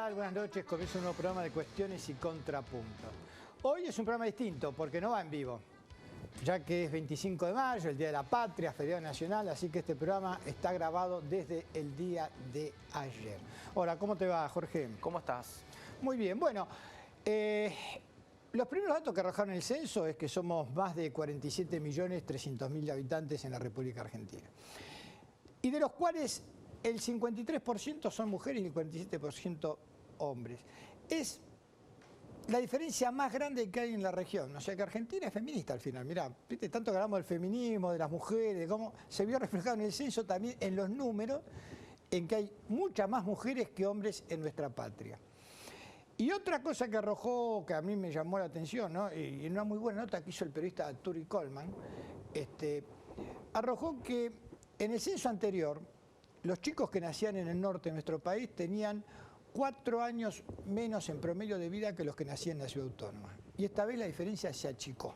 tal? Buenas noches. Comienza un nuevo programa de Cuestiones y Contrapuntos. Hoy es un programa distinto porque no va en vivo, ya que es 25 de mayo, el Día de la Patria, feriado nacional, así que este programa está grabado desde el día de ayer. Hola, ¿cómo te va, Jorge? ¿Cómo estás? Muy bien. Bueno, los primeros datos que arrojaron el censo es que somos más de 47.300.000 habitantes en la República Argentina. Y de los cuales el 53% son mujeres y el 47% hombres. Es la diferencia más grande que hay en la región. O sea que Argentina es feminista al final. Mirá, ¿viste? Tanto que hablamos del feminismo, de las mujeres, de cómo se vio reflejado en el censo también en los números, en que hay muchas más mujeres que hombres en nuestra patria. Y otra cosa que arrojó, que a mí me llamó la atención, ¿no? Y en una muy buena nota que hizo el periodista Turi Coleman, arrojó que en el censo anterior, los chicos que nacían en el norte de nuestro país tenían 4 años menos en promedio de vida que los que nacían en la ciudad autónoma. Y esta vez la diferencia se achicó.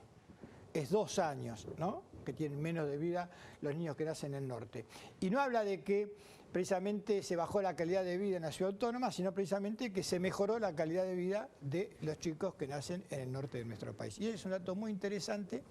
Es 2 años, ¿no?, que tienen menos de vida los niños que nacen en el norte. Y no habla de que precisamente se bajó la calidad de vida en la ciudad autónoma, sino precisamente que se mejoró la calidad de vida de los chicos que nacen en el norte de nuestro país. Y es un dato muy interesante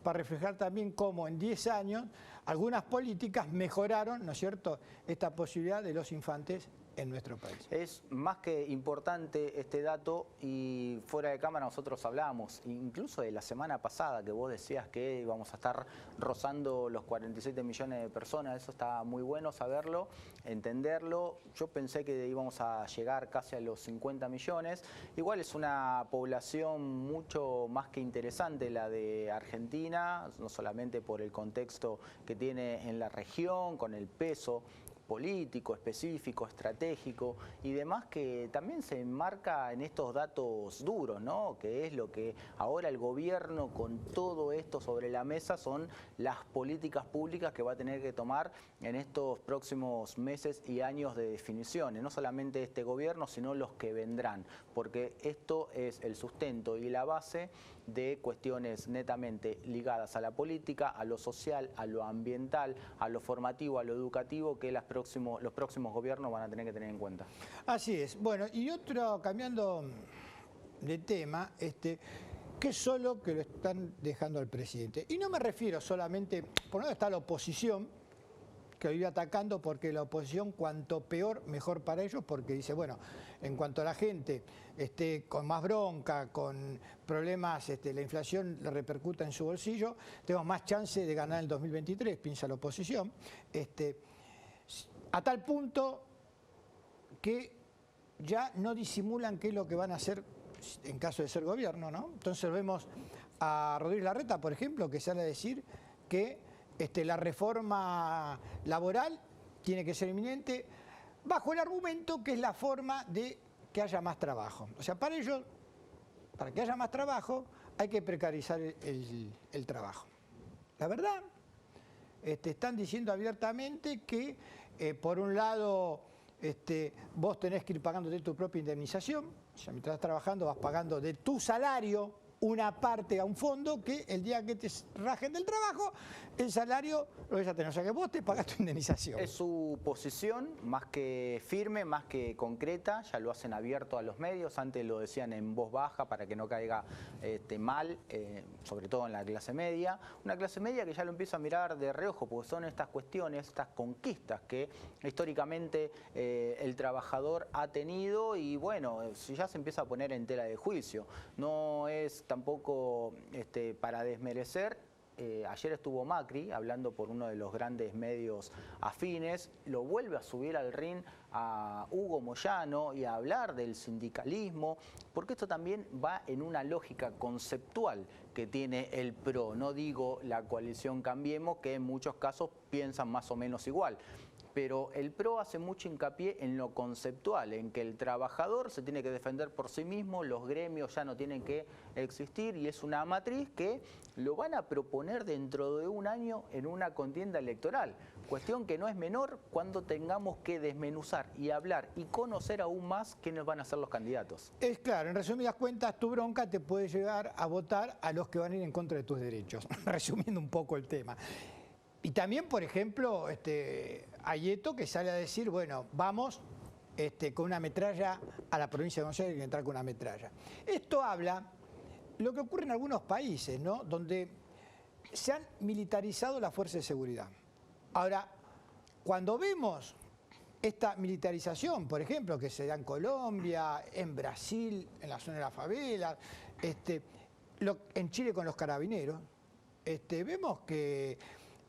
para reflejar también cómo en 10 años algunas políticas mejoraron, ¿no es cierto?, esta posibilidad de los infantes en nuestro país. Es más que importante este dato, y fuera de cámara nosotros hablábamos, incluso de la semana pasada, que vos decías que íbamos a estar rozando los 47 millones de personas. Eso está muy bueno saberlo, entenderlo. Yo pensé que íbamos a llegar casi a los 50 millones. Igual es una población mucho más que interesante la de Argentina, no solamente por el contexto que tiene en la región, con el peso político, específico, estratégico y demás, que también se enmarca en estos datos duros, ¿no? Que es lo que ahora el gobierno, con todo esto sobre la mesa, son las políticas públicas que va a tener que tomar en estos próximos meses y años de definiciones. No solamente este gobierno, sino los que vendrán, porque esto es el sustento y la base de cuestiones netamente ligadas a la política, a lo social, a lo ambiental, a lo formativo, a lo educativo, que los próximos gobiernos van a tener que tener en cuenta. Así es. Bueno, y otro, cambiando de tema, que es solo que lo están dejando al presidente. Y no me refiero solamente, por un lado está la oposición, que lo iba atacando, porque la oposición cuanto peor, mejor para ellos, porque dice, bueno, en cuanto a la gente esté con más bronca, con problemas, la inflación le repercuta en su bolsillo, tenemos más chance de ganar en el 2023, piensa la oposición, a tal punto que ya no disimulan qué es lo que van a hacer en caso de ser gobierno, ¿no? Entonces vemos a Rodríguez Larreta, por ejemplo, que sale a decir que la reforma laboral tiene que ser inminente, bajo el argumento que es la forma de que haya más trabajo. O sea, para ellos, para que haya más trabajo, hay que precarizar el trabajo. La verdad, están diciendo abiertamente que, por un lado, vos tenés que ir pagándote tu propia indemnización. O sea, mientras estás trabajando vas pagando de tu salario una parte a un fondo, que el día que te rajen del trabajo, el salario lo vas a tener. O sea que vos te pagás tu indemnización. Es su posición más que firme, más que concreta. Ya lo hacen abierto a los medios. Antes lo decían en voz baja para que no caiga mal, sobre todo en la clase media. Una clase media que ya lo empieza a mirar de reojo, porque son estas cuestiones, estas conquistas que históricamente el trabajador ha tenido, y bueno, si ya se empieza a poner en tela de juicio. No es tampoco para desmerecer. Ayer estuvo Macri hablando por uno de los grandes medios afines, lo vuelve a subir al ring a Hugo Moyano y a hablar del sindicalismo, porque esto también va en una lógica conceptual que tiene el PRO, no digo la coalición Cambiemos, que en muchos casos piensan más o menos igual. Pero el PRO hace mucho hincapié en lo conceptual, en que el trabajador se tiene que defender por sí mismo, los gremios ya no tienen que existir, y es una matriz que lo van a proponer dentro de un año en una contienda electoral. Cuestión que no es menor cuando tengamos que desmenuzar y hablar y conocer aún más quiénes van a ser los candidatos. Es claro, en resumidas cuentas, tu bronca te puede llevar a votar a los que van a ir en contra de tus derechos, resumiendo un poco el tema. Y también, por ejemplo, Ayeto, que sale a decir, bueno, vamos con una metralla a la provincia de Buenos Aires, hay que entrar con una metralla. Esto habla lo que ocurre en algunos países, ¿no? Donde se han militarizado las fuerzas de seguridad. Ahora, cuando vemos esta militarización, por ejemplo, que se da en Colombia, en Brasil, en la zona de la favela, en Chile con los carabineros, vemos que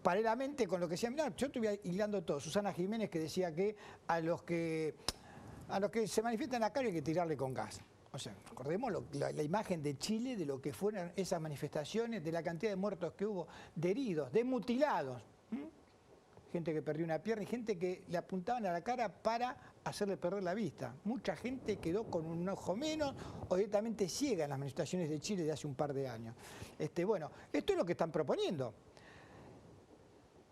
paralelamente con lo que decía, mirá, yo estuve hilando todo, Susana Jiménez, que decía que a los que se manifiestan en la calle hay que tirarle con gas. O sea, recordemos la imagen de Chile, de lo que fueron esas manifestaciones, de la cantidad de muertos que hubo, de heridos, de mutilados. Gente que perdió una pierna y gente que le apuntaban a la cara para hacerle perder la vista. Mucha gente quedó con un ojo menos o directamente ciega en las manifestaciones de Chile de hace un par de años. Bueno, esto es lo que están proponiendo.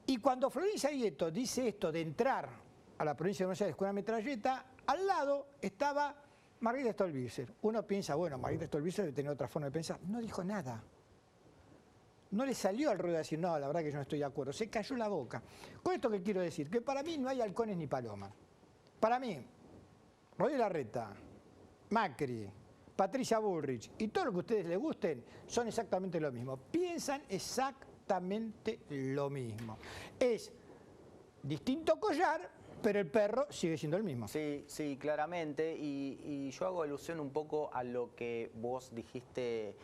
Y cuando Florencia Guietto dice esto de entrar a la provincia de Buenos Aires con una metralleta, al lado estaba Margarita Stolbizer. Uno piensa, bueno, Margarita Stolbizer debe tener otra forma de pensar. No dijo nada. No le salió al ruedo a decir, no, la verdad que yo no estoy de acuerdo. Se cayó la boca. Con esto que quiero decir, que para mí no hay halcones ni palomas. Para mí, Rodríguez Larreta, Macri, Patricia Bullrich y todo lo que a ustedes les gusten son exactamente lo mismo. Piensan exactamente lo mismo. Es distinto collar, pero el perro sigue siendo el mismo. Sí, sí, claramente. Y yo hago alusión un poco a lo que vos dijiste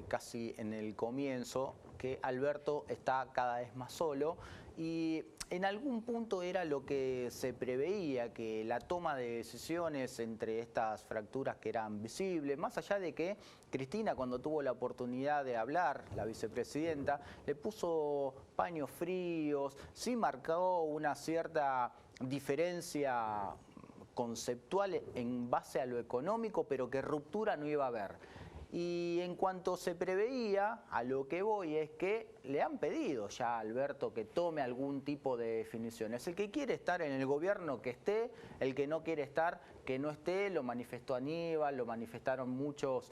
casi en el comienzo, que Alberto está cada vez más solo y en algún punto era lo que se preveía, que la toma de decisiones entre estas fracturas que eran visibles, más allá de que Cristina, cuando tuvo la oportunidad de hablar, la vicepresidenta, le puso paños fríos, sí marcó una cierta diferencia conceptual en base a lo económico, pero que ruptura no iba a haber. Y en cuanto se preveía, a lo que voy es que le han pedido ya a Alberto que tome algún tipo de definiciones. El que quiere estar en el gobierno, que esté; el que no quiere estar, que no esté. Lo manifestó Aníbal, lo manifestaron muchos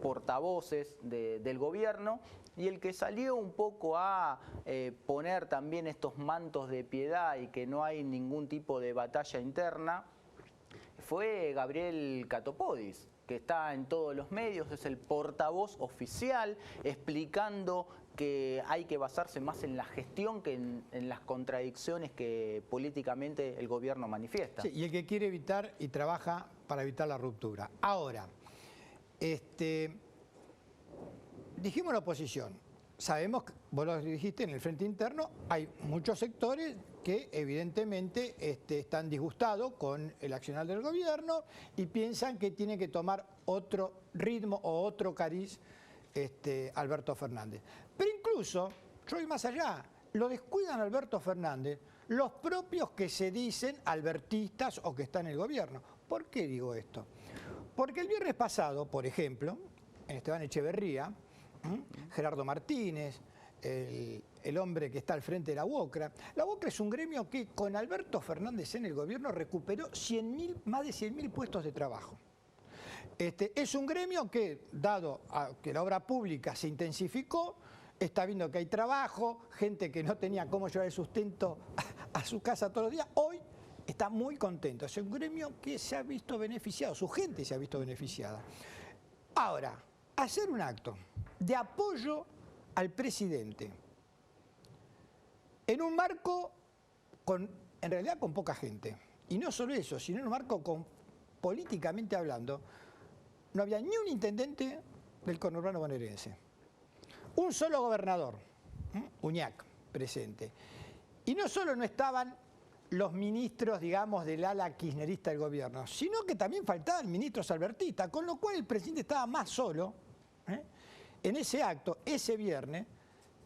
portavoces del gobierno. Y el que salió un poco a poner también estos mantos de piedad y que no hay ningún tipo de batalla interna fue Gabriel Catopodis, que está en todos los medios, es el portavoz oficial explicando que hay que basarse más en la gestión que en las contradicciones que políticamente el gobierno manifiesta. Sí, y el que quiere evitar y trabaja para evitar la ruptura. Ahora, dijimos la oposición. Sabemos, vos lo dijiste, en el frente interno hay muchos sectores que evidentemente están disgustados con el accionar del gobierno y piensan que tiene que tomar otro ritmo o otro cariz Alberto Fernández. Pero incluso, yo voy más allá, lo descuidan a Alberto Fernández los propios que se dicen albertistas o que están en el gobierno. ¿Por qué digo esto? Porque el viernes pasado, por ejemplo, en Esteban Echeverría, Gerardo Martínez, el hombre que está al frente de la UOCRA. La UOCRA es un gremio que con Alberto Fernández en el gobierno recuperó más de 100.000 puestos de trabajo. Es un gremio que, dado a que la obra pública se intensificó, está viendo que hay trabajo, gente que no tenía cómo llevar el sustento a su casa todos los días, hoy está muy contento. Es un gremio que se ha visto beneficiado, su gente se ha visto beneficiada. Ahora, hacer un acto de apoyo al presidente en un marco en realidad con poca gente, y no solo eso, sino en un marco políticamente hablando, no había ni un intendente del conurbano bonaerense, un solo gobernador, Uñac, presente, y no solo no estaban los ministros, digamos, del ala kirchnerista del gobierno, sino que también faltaban ministros albertistas, con lo cual el presidente estaba más solo en ese acto, ese viernes,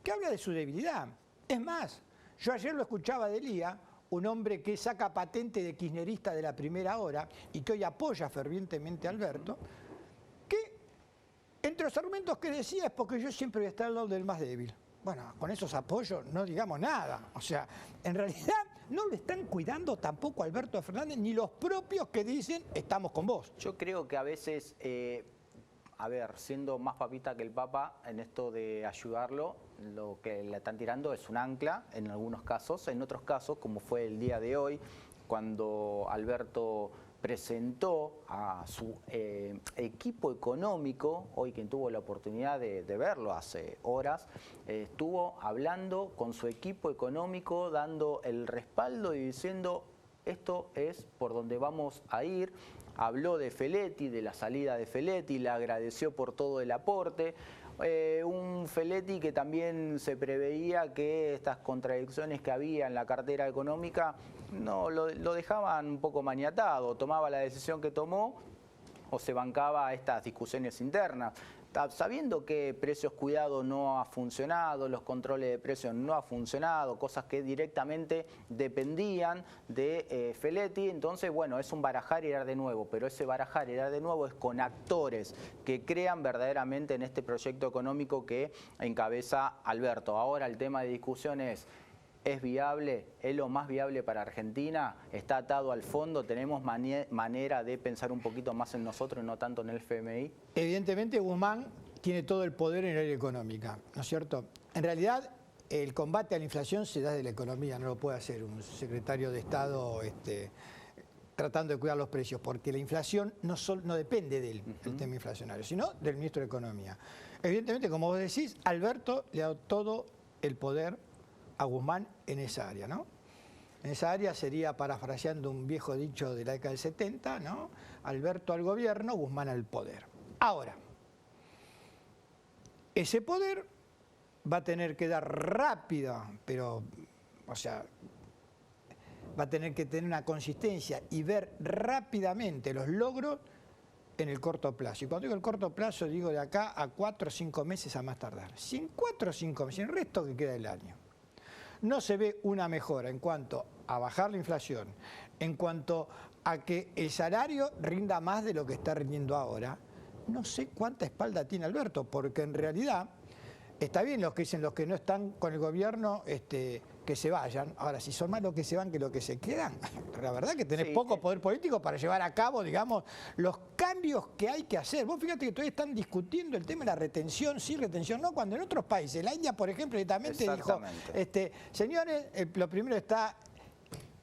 que habla de su debilidad. Es más, yo ayer lo escuchaba de Elía, un hombre que saca patente de kirchnerista de la primera hora y que hoy apoya fervientemente a Alberto, que entre los argumentos que decía es porque yo siempre voy a estar al lado del más débil. Bueno, con esos apoyos no digamos nada. O sea, en realidad no lo están cuidando tampoco Alberto Fernández ni los propios que dicen estamos con vos. Yo creo que a veces, siendo más papita que el Papa en esto de ayudarlo, lo que le están tirando es un ancla en algunos casos. En otros casos, como fue el día de hoy, cuando Alberto presentó a su equipo económico, hoy quien tuvo la oportunidad de verlo hace horas, estuvo hablando con su equipo económico, dando el respaldo y diciendo esto es por donde vamos a ir. Habló de Feletti, de la salida de Feletti, le agradeció por todo el aporte. Un Feletti que también se preveía que estas contradicciones que había en la cartera económica no lo dejaban un poco maniatado, tomaba la decisión que tomó o se bancaba estas discusiones internas. Sabiendo que Precios Cuidado no ha funcionado, los controles de precios no ha funcionado, cosas que directamente dependían de Feletti, entonces bueno, es un barajar y dar de nuevo, pero ese barajar y dar de nuevo es con actores que crean verdaderamente en este proyecto económico que encabeza Alberto. Ahora el tema de discusión ¿es viable? ¿Es lo más viable para Argentina? ¿Está atado al fondo? ¿Tenemos manera de pensar un poquito más en nosotros y no tanto en el FMI? Evidentemente Guzmán tiene todo el poder en el área económica, ¿no es cierto? En realidad el combate a la inflación se da de la economía, no lo puede hacer un secretario de Estado tratando de cuidar los precios, porque la inflación no depende del tema inflacionario, sino del ministro de Economía. Evidentemente, como vos decís, Alberto le ha dado todo el poder a Guzmán en esa área, ¿no? En esa área sería, parafraseando un viejo dicho de la década del 70, ¿no? Alberto al gobierno, Guzmán al poder. Ahora, ese poder va a tener que dar rápida, pero, o sea, va a tener que tener una consistencia y ver rápidamente los logros en el corto plazo. Y cuando digo el corto plazo, digo de acá a 4 o 5 meses a más tardar. Si en 4 o 5 meses, el resto que queda del año, no se ve una mejora en cuanto a bajar la inflación, en cuanto a que el salario rinda más de lo que está rindiendo ahora, no sé cuánta espalda tiene Alberto, porque en realidad está bien los que dicen los que no están con el gobierno que se vayan. Ahora, si son más los que se van que los que se quedan, la verdad que tenés poco poder político para llevar a cabo, digamos, los cambios que hay que hacer. Vos fíjate que todavía están discutiendo el tema de la retención, sí, retención no, cuando en otros países, la India, por ejemplo, directamente dijo, señores, lo primero está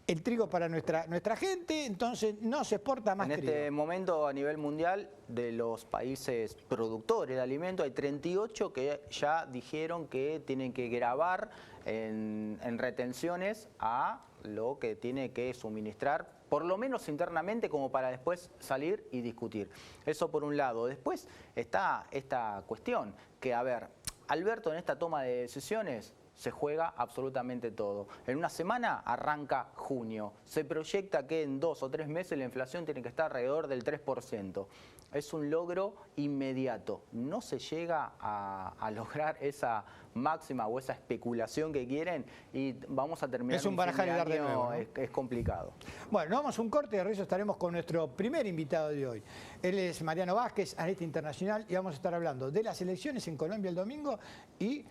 el trigo para nuestra gente, entonces no se exporta más trigo. En este momento, a nivel mundial, de los países productores de alimentos, hay 38 que ya dijeron que tienen que gravar en retenciones a lo que tiene que suministrar, por lo menos internamente, como para después salir y discutir. Eso por un lado. Después está esta cuestión que, a ver, Alberto en esta toma de decisiones se juega absolutamente todo. En una semana arranca junio. Se proyecta que en 2 o 3 meses la inflación tiene que estar alrededor del 3%. Es un logro inmediato. No se llega a lograr esa máxima o esa especulación que quieren y vamos a terminar. Es un barajar y dar de nuevo, ¿no? Es complicado. Bueno, nos vamos a un corte y de regreso estaremos con nuestro primer invitado de hoy. Él es Mariano Vázquez, analista internacional, y vamos a estar hablando de las elecciones en Colombia el domingo y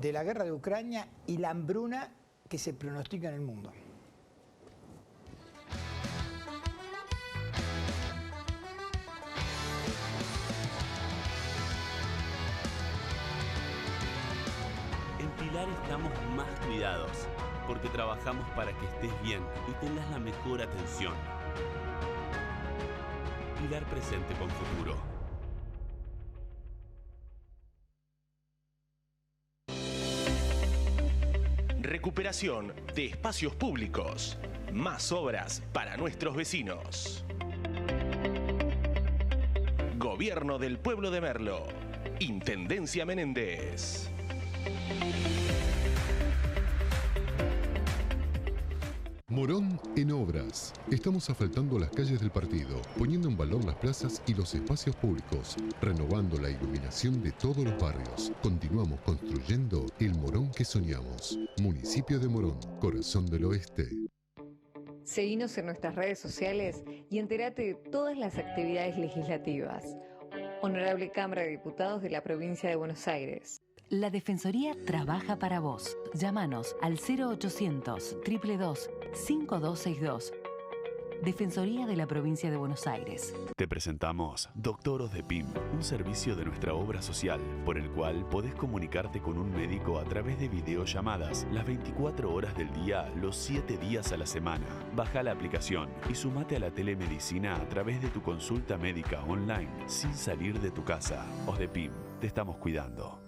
de la guerra de Ucrania y la hambruna que se pronostica en el mundo. En Pilar estamos más cuidados, porque trabajamos para que estés bien y tengas la mejor atención. Pilar presente con futuro. Recuperación de espacios públicos. Más obras para nuestros vecinos. Gobierno del Pueblo de Merlo. Intendencia Menéndez. Morón en obras. Estamos asfaltando las calles del partido, poniendo en valor las plazas y los espacios públicos, renovando la iluminación de todos los barrios. Continuamos construyendo el Morón que soñamos. Municipio de Morón, corazón del oeste. Seguinos en nuestras redes sociales y entérate de todas las actividades legislativas. Honorable Cámara de Diputados de la Provincia de Buenos Aires. La Defensoría trabaja para vos. Llámanos al 0800 222 5262. Defensoría de la Provincia de Buenos Aires. Te presentamos Doctor Osdepim, un servicio de nuestra obra social por el cual podés comunicarte con un médico a través de videollamadas las 24 horas del día, los 7 días a la semana. Baja la aplicación y sumate a la telemedicina a través de tu consulta médica online sin salir de tu casa. Osdepim, te estamos cuidando.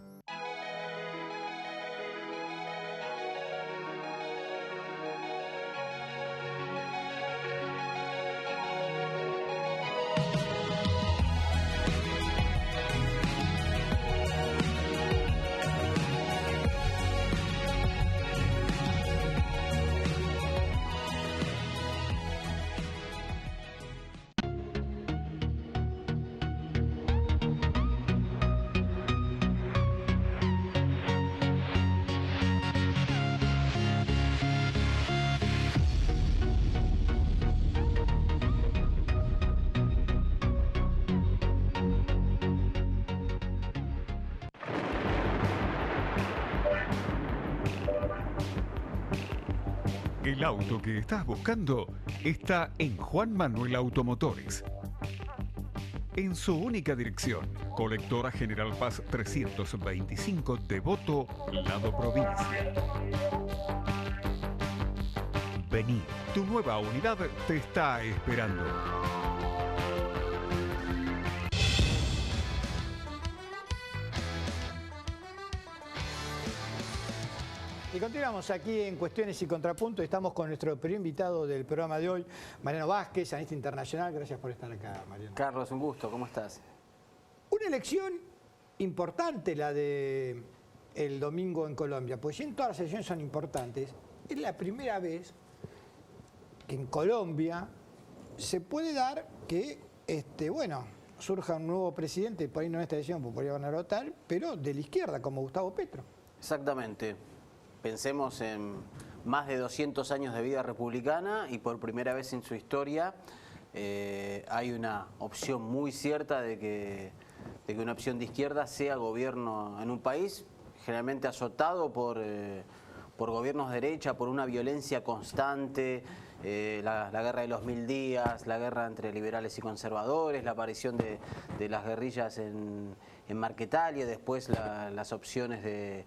El auto que estás buscando está en Juan Manuel Automotores. En su única dirección, Colectora General Paz 325, Devoto, lado provincia. Vení, tu nueva unidad te está esperando. Y continuamos aquí en Cuestiones y Contrapuntos. Estamos con nuestro primer invitado del programa de hoy, Mariano Vázquez, analista internacional. Gracias por estar acá, Mariano. Carlos, un gusto. ¿Cómo estás? Una elección importante la de el domingo en Colombia, pues si en todas las elecciones son importantes, es la primera vez que en Colombia se puede dar que, surja un nuevo presidente, por ahí no en esta elección, porque por ahí van a votar, pero de la izquierda, como Gustavo Petro. Exactamente. Pensemos en más de 200 años de vida republicana y por primera vez en su historia hay una opción muy cierta de que una opción de izquierda sea gobierno en un país generalmente azotado por gobiernos de derecha, por una violencia constante, la guerra de los 1000 días, la guerra entre liberales y conservadores, la aparición de las guerrillas en Marquetalia, después las opciones de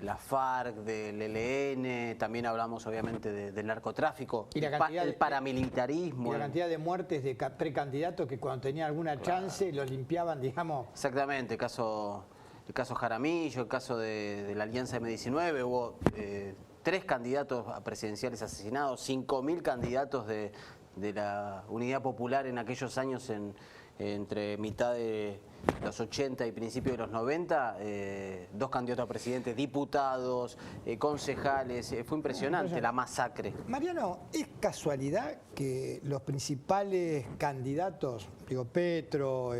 la FARC, del ELN, también hablamos obviamente del narcotráfico, y el paramilitarismo. Y la cantidad de muertes de precandidatos que cuando tenían alguna chance los limpiaban, digamos. Exactamente, el caso Jaramillo, el caso de la Alianza M19, hubo 3 candidatos a presidenciales asesinados, 5.000 candidatos de la Unidad Popular en aquellos años entre mitad de los 80 y principios de los 90, 2 candidatos a presidente, diputados, concejales, fue impresionante la masacre. Mariano, ¿es casualidad que los principales candidatos, digo Petro,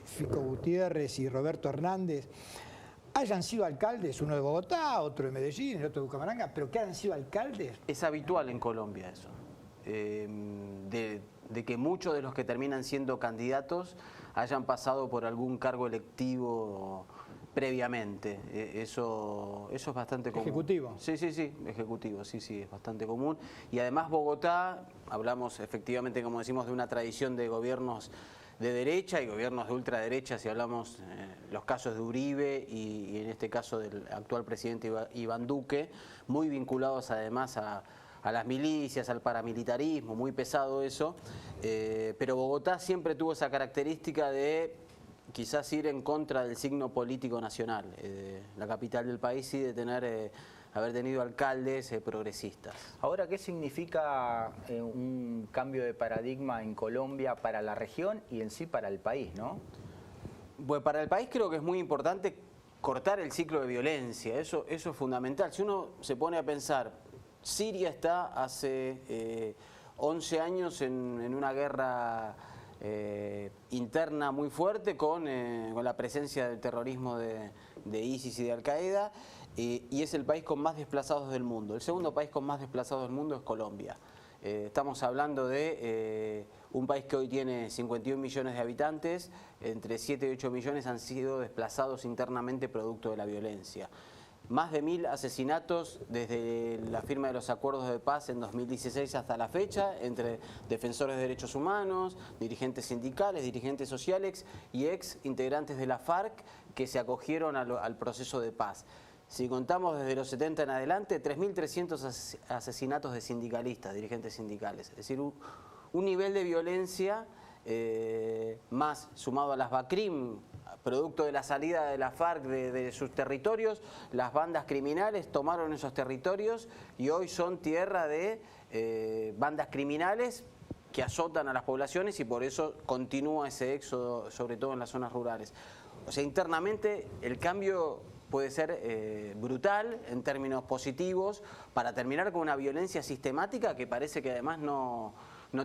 Fico Gutiérrez y Roberto Hernández, hayan sido alcaldes, uno de Bogotá, otro de Medellín, el otro de Bucaramanga, pero que hayan sido alcaldes? Es habitual en Colombia eso, de que muchos de los que terminan siendo candidatos hayan pasado por algún cargo electivo previamente. Eso es bastante común. ¿Ejecutivo? Sí, ejecutivo, sí, es bastante común. Y además Bogotá, hablamos efectivamente, como decimos, de una tradición de gobiernos de derecha y gobiernos de ultraderecha, si hablamos los casos de Uribe y en este caso del actual presidente Iván Duque, muy vinculados además a las milicias, al paramilitarismo, muy pesado eso, pero Bogotá siempre tuvo esa característica de quizás ir en contra del signo político nacional. La capital del país sí de haber tenido alcaldes progresistas. Ahora, ¿qué significa un cambio de paradigma en Colombia para la región y en sí para el país, no? Pues para el país creo que es muy importante cortar el ciclo de violencia, eso es fundamental. Si uno se pone a pensar, Siria está hace 11 años en una guerra interna muy fuerte con la presencia del terrorismo de ISIS y de Al-Qaeda, y es el país con más desplazados del mundo. El segundo país con más desplazados del mundo es Colombia. Estamos hablando de un país que hoy tiene 51 millones de habitantes, entre 7 y 8 millones han sido desplazados internamente producto de la violencia. más de 1000 asesinatos desde la firma de los acuerdos de paz en 2016 hasta la fecha, entre defensores de derechos humanos, dirigentes sindicales, dirigentes sociales y ex integrantes de la FARC que se acogieron al proceso de paz. Si contamos desde los 70 en adelante, 3.300 asesinatos de sindicalistas, dirigentes sindicales. Es decir, un nivel de violencia más sumado a las BACRIM, producto de la salida de la FARC de sus territorios, las bandas criminales tomaron esos territorios y hoy son tierra de bandas criminales que azotan a las poblaciones y por eso continúa ese éxodo, sobre todo en las zonas rurales. O sea, internamente el cambio puede ser brutal en términos positivos para terminar con una violencia sistemática que parece que además no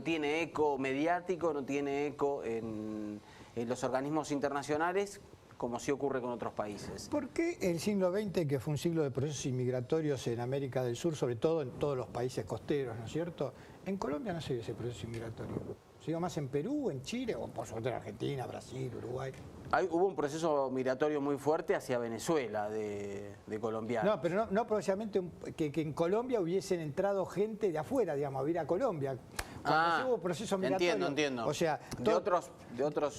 tiene eco mediático, no tiene eco en los organismos internacionales, como sí ocurre con otros países. ¿Por qué el siglo XX, que fue un siglo de procesos inmigratorios en América del Sur, sobre todo en todos los países costeros, ¿no es cierto? En Colombia no se dio ese proceso inmigratorio. Se dio más en Perú, en Chile, o por supuesto en Argentina, Brasil, Uruguay. Hubo un proceso migratorio muy fuerte hacia Venezuela de colombianos. No, pero no precisamente que en Colombia hubiesen entrado gente de afuera, digamos, a vivir a Colombia. Cuando hubo proceso migratorio. Entiendo. O sea, de otros.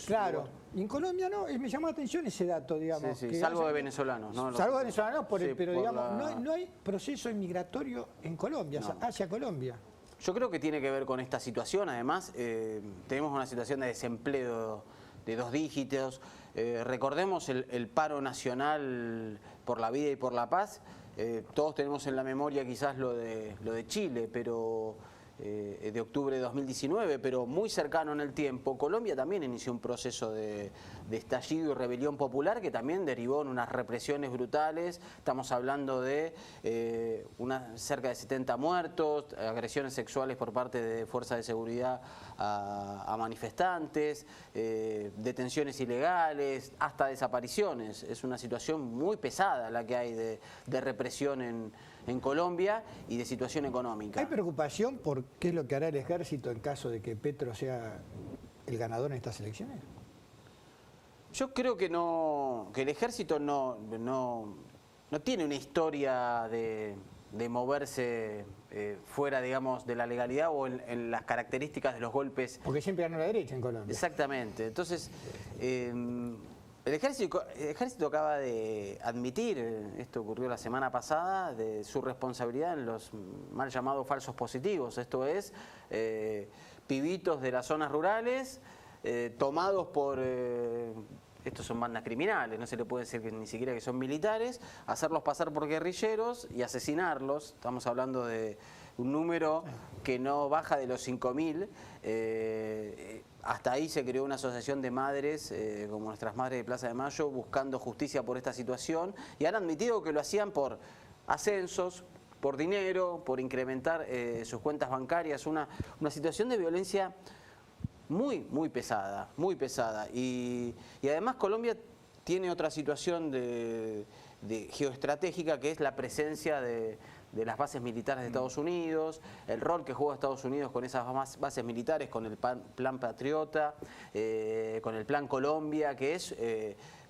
Claro. Y en Colombia no, me llamó la atención ese dato, digamos. Sí, salvo de venezolanos, ¿no? Salvo de venezolanos, pero por digamos, no hay proceso inmigratorio en Colombia, hacia Colombia. Yo creo que tiene que ver con esta situación. Además, tenemos una situación de desempleo de 2 dígitos. Recordemos el paro nacional por la vida y por la paz. Todos tenemos en la memoria quizás lo de Chile, pero de octubre de 2019, pero muy cercano en el tiempo, Colombia también inició un proceso de estallido y rebelión popular que también derivó en unas represiones brutales. Estamos hablando de cerca de 70 muertos, agresiones sexuales por parte de fuerzas de seguridad a manifestantes, detenciones ilegales, hasta desapariciones. Es una situación muy pesada la que hay de represión en Colombia y de situación económica. ¿Hay preocupación por qué es lo que hará el ejército en caso de que Petro sea el ganador en estas elecciones? Yo creo que el ejército no tiene una historia de moverse fuera, digamos, de la legalidad o en las características de los golpes. Porque siempre ganó la derecha en Colombia. Exactamente. Entonces, el ejército acaba de admitir, esto ocurrió la semana pasada, de su responsabilidad en los mal llamados falsos positivos. Esto es, pibitos de las zonas rurales tomados por... estos son bandas criminales, no se le puede decir ni siquiera que son militares, hacerlos pasar por guerrilleros y asesinarlos. Estamos hablando de un número que no baja de los 5.000. Hasta ahí se creó una asociación de madres, como nuestras madres de Plaza de Mayo, buscando justicia por esta situación, y han admitido que lo hacían por ascensos, por dinero, por incrementar sus cuentas bancarias, una situación de violencia muy pesada, muy pesada. Y además Colombia tiene otra situación de geoestratégica, que es la presencia de las bases militares de Estados Unidos, el rol que juega Estados Unidos con esas bases militares, con el Plan Patriota, con el Plan Colombia, que es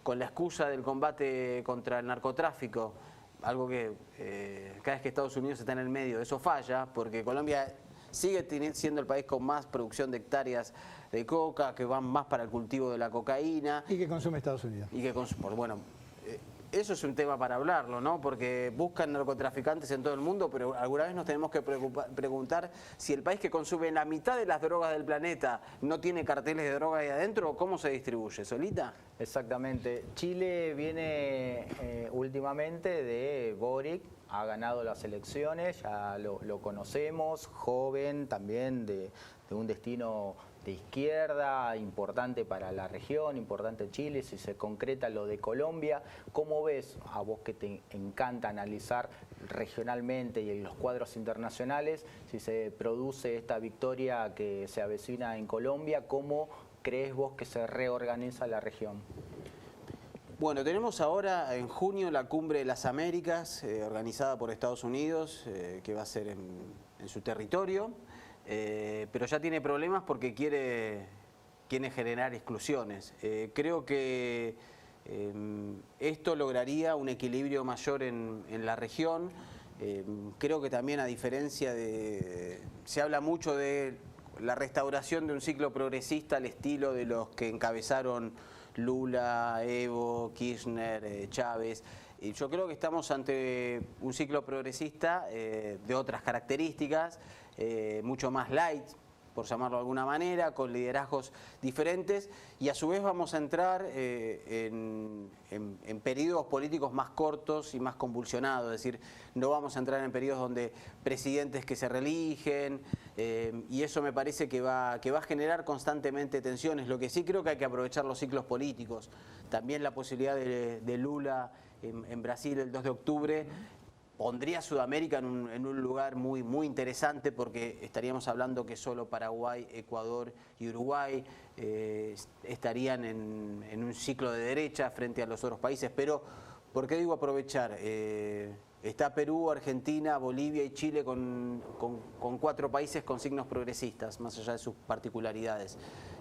con la excusa del combate contra el narcotráfico, algo que cada vez que Estados Unidos está en el medio, eso falla, porque Colombia sigue siendo el país con más producción de hectáreas de coca, que van más para el cultivo de la cocaína. Y que consume Estados Unidos. Y que consume, bueno, eso es un tema para hablarlo, ¿no? Porque buscan narcotraficantes en todo el mundo, pero alguna vez nos tenemos que preguntar si el país que consume la mitad de las drogas del planeta no tiene carteles de droga ahí adentro, ¿cómo se distribuye? ¿Solita? Exactamente. Chile viene últimamente de Boric, ha ganado las elecciones, ya lo conocemos, joven también, de un destino de izquierda, importante para la región, importante Chile. Si se concreta lo de Colombia, ¿cómo ves, a vos que te encanta analizar regionalmente y en los cuadros internacionales, si se produce esta victoria que se avecina en Colombia, cómo crees vos que se reorganiza la región? Bueno, tenemos ahora en junio la Cumbre de las Américas, organizada por Estados Unidos, que va a ser en su territorio. Pero ya tiene problemas porque quiere generar exclusiones. Creo que Esto lograría un equilibrio mayor en la región. Creo que también, a diferencia de... Se habla mucho de la restauración de un ciclo progresista al estilo de los que encabezaron Lula, Evo, Kirchner, Chávez. Yo creo que estamos ante un ciclo progresista de otras características, mucho más light, por llamarlo de alguna manera, con liderazgos diferentes, y a su vez vamos a entrar en periodos políticos más cortos y más convulsionados, es decir, no vamos a entrar en periodos donde presidentes que se reeligen, y eso me parece que va a generar constantemente tensiones. Lo que sí creo que hay que aprovechar los ciclos políticos, también la posibilidad de Lula en Brasil el 2 de octubre, pondría a Sudamérica en un lugar muy, muy interesante, porque estaríamos hablando que solo Paraguay, Ecuador y Uruguay estarían en un ciclo de derecha frente a los otros países. Pero, ¿por qué digo aprovechar? Está Perú, Argentina, Bolivia y Chile con 4 países con signos progresistas, más allá de sus particularidades.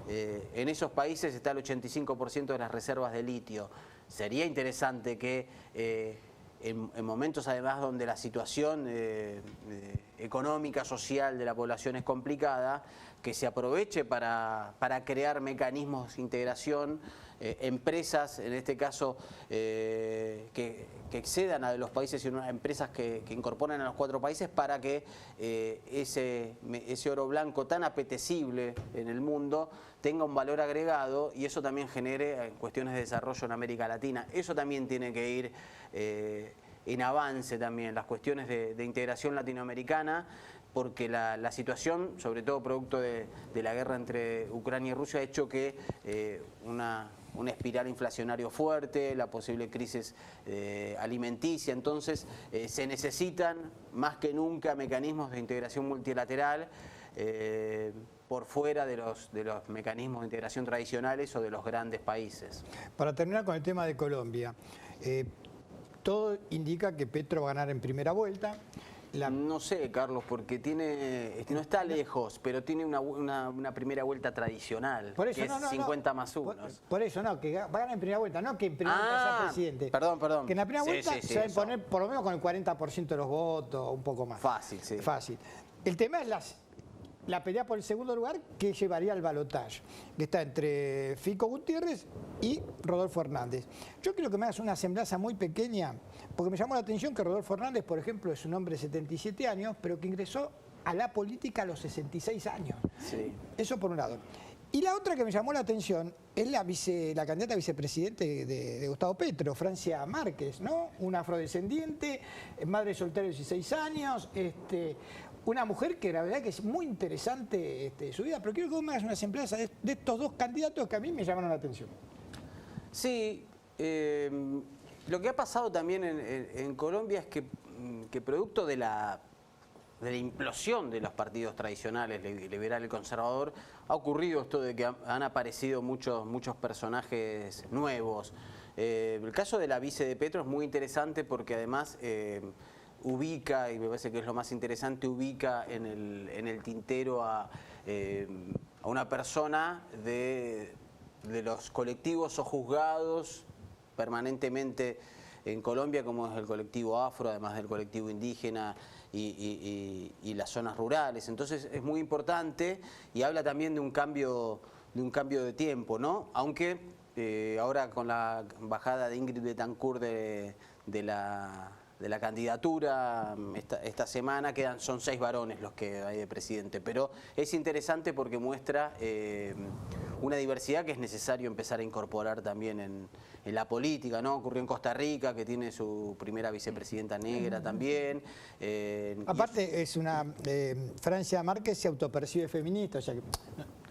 En esos países está el 85% de las reservas de litio. Sería interesante que en momentos además donde la situación económica, social de la población es complicada, que se aproveche para crear mecanismos de integración, empresas, en este caso, que excedan a los países, y unas empresas que incorporen a los 4 países, para que ese oro blanco tan apetecible en el mundo tenga un valor agregado, y eso también genere cuestiones de desarrollo en América Latina. Eso también tiene que ir en avance también, las cuestiones de integración latinoamericana, porque la situación, sobre todo producto de la guerra entre Ucrania y Rusia, ha hecho que una espiral inflacionaria fuerte, la posible crisis alimenticia. Entonces se necesitan más que nunca mecanismos de integración multilateral por fuera de los mecanismos de integración tradicionales o de los grandes países. Para terminar con el tema de Colombia, todo indica que Petro va a ganar en primera vuelta. No sé, Carlos, porque no está lejos, pero tiene una primera vuelta tradicional, por eso, que es 50 más 1. Por eso, no, que va a ganar en primera vuelta, no que en primera vuelta sea presidente. Perdón. Que en la primera vuelta se va a imponer por lo menos con el 40% de los votos, un poco más. Fácil, sí. Fácil. El tema es la pelea por el segundo lugar, que llevaría al balotaje, que está entre Fico Gutiérrez y Rodolfo Hernández. Yo quiero que me hagas una semblanza muy pequeña, porque me llamó la atención que Rodolfo Hernández, por ejemplo, es un hombre de 77 años, pero que ingresó a la política a los 66 años. Sí. Eso por un lado. Y la otra que me llamó la atención es la candidata a vicepresidente de Gustavo Petro, Francia Márquez, ¿no? Una afrodescendiente, madre soltera de 16 años, una mujer que la verdad que es muy interesante su vida, pero quiero que vos me hagas una semblanza de estos 2 candidatos que a mí me llamaron la atención. Sí, lo que ha pasado también en Colombia es que producto de la implosión de los partidos tradicionales, liberal y conservador, ha ocurrido esto de que han aparecido muchos personajes nuevos. El caso de la vice de Petro es muy interesante porque además ubica, y me parece que es lo más interesante, ubica en el tintero a una persona de los colectivos o juzgados permanentemente en Colombia, como es el colectivo afro, además del colectivo indígena y las zonas rurales. Entonces es muy importante y habla también de un cambio de tiempo, ¿no? Aunque ahora con la bajada de Ingrid Betancourt de la candidatura esta semana son 6 varones los que hay de presidente, pero es interesante porque muestra una diversidad que es necesario empezar a incorporar también en la política, ¿no? Ocurrió en Costa Rica, que tiene su primera vicepresidenta negra también. Aparte es una Francia Márquez se autopercibe feminista, o sea que